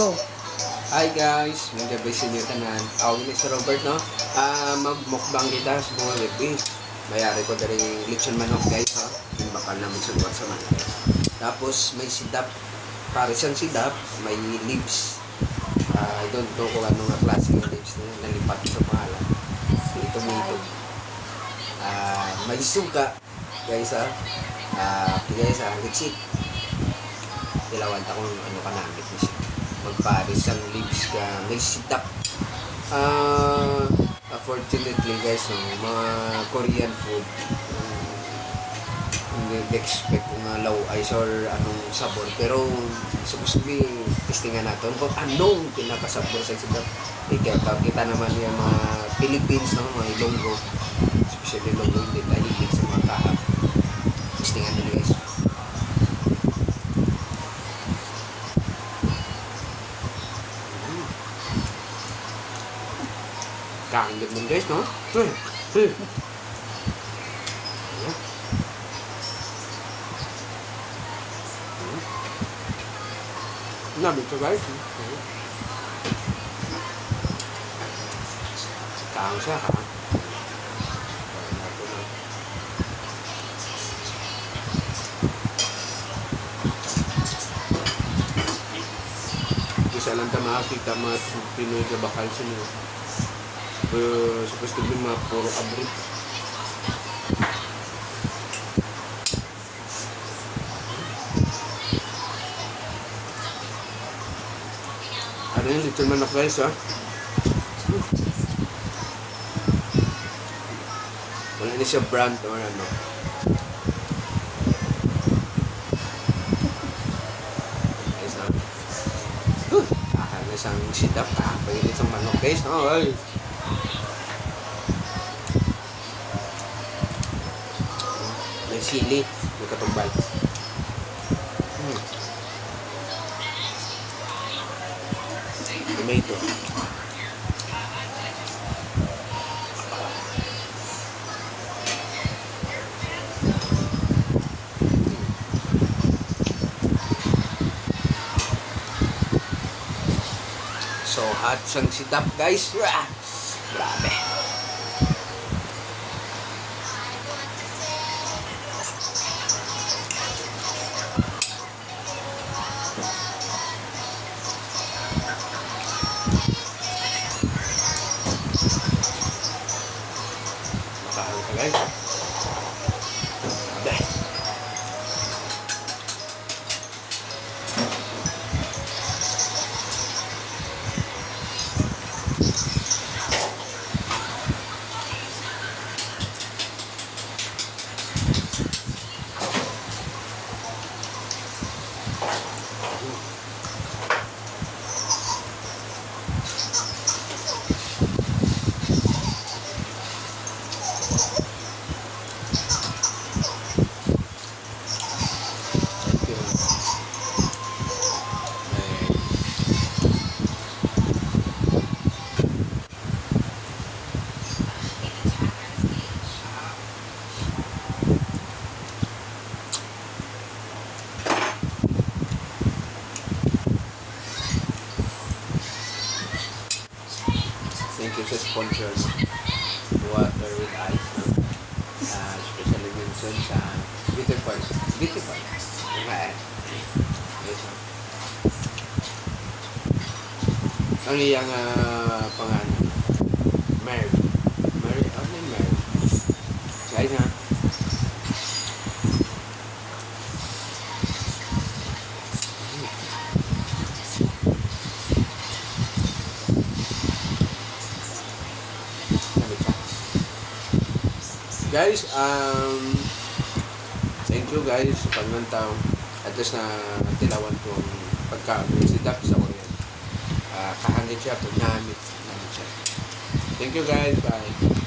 Go. Hi guys, may gabi sa inyo tanan. Ako ni Mr. Robert, no? Magmukbang kita sa mga gabi. Mayari ko dari lechon manok guys, ha? Yung bakal namin sa luwag sa manok. Tapos may sidap. Para siyang sidap, may leaves. I don't know kung anong klase ng leaves na nalipat sa pangalan. May tomato. May suka guys, ha? Guys, legit. Ilawan ta kung ano ka namit mo siya. Magpares ang leaves ka may sidap. Unfortunately guys, no, mga Korean food hindi expect kung law ice or anong sabor, pero supposed to be testingan natin kung anong pinakasabor sa sidap. Kita naman yung mga Philippines, no, mga Ilonggo, especially Ilonggo, hindi tayo hilig sa mga kahap. Testingan nila guys. Kaanggit mo guys, no? Nabit ko guys. Kaang siya, ha? Isa lang ta makakita mga Pinoy na bakal sa nyo. Supposed to be mga puro abrit. Ano yung lechon manok guys, ha? Wala na siya brand or ano. Guys, ha? Kahal na siyang sidap, kahapagin isang manok guys, no? Ay! May sili, may katumbal. Tomato. So hot siyang sidap guys. Grabe. Makahal ka guys. Grabe. Thank you sa sponsors. Water with ice, no? Especially minsan sa Beautiful. Beautiful. Yes, no? Ano yung pangalan? Mary. Mary? Ano yung Mary? Guys, ha? Guys, thank you guys sa pagmantaw. At least na tilawan kong pagka-sidap sa Korean. Kahangit siya, pag nahamit siya. Thank you guys, bye.